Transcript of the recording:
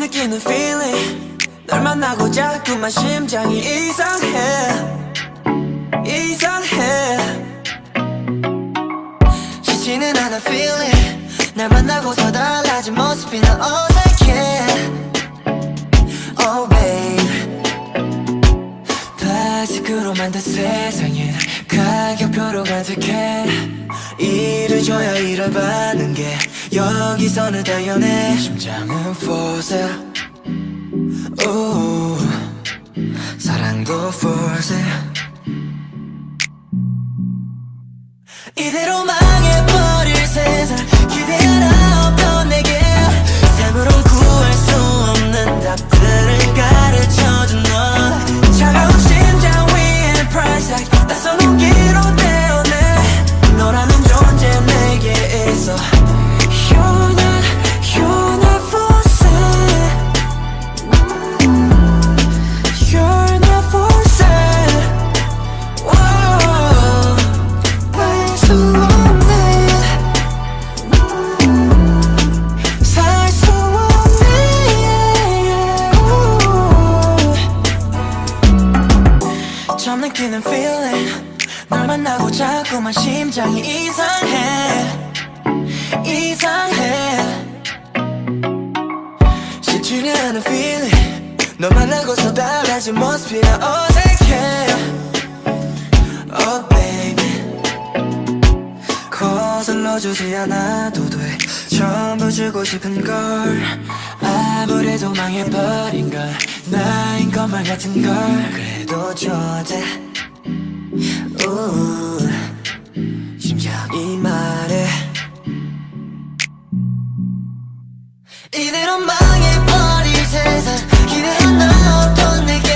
느끼는 feeling 널 만나고 자꾸만 심장이 이상해 쉽지는 않아 feeling 날 만나고서 달라진 모습이 난 어색해 Oh babe 플라스틱으로 만든 세상에 가격표로 가득해 일을 줘야 일을 받는 게 여기서는 당연해 심장은 for sale 오, 사랑도 for sale 이대로 망해버릴 세상 기대 하나 없던 내게 삶으론 구할 수 없는 답들을 가르쳐준 너 차가운 심장 위에 price tag 낯선 온기로 태어내 너라는 존재 내게 있어 You're not for sale You're not for sale Whoa 알 수 없네 살 수 없네 처음 느끼는 feeling 널 만나고 자꾸만 심장이 이상해 쉽지는 않은 feeling 너 만나고서 달라진 모습이 나 어색해 Oh baby 거슬러주지 않아도 돼 전부 주고 싶은 걸 아무래도 망해버린 걸 나인 것만 같은 걸 그래도 좋대 심장이 말해 이대로 망해버릴 세상 기대 하나 없던 내게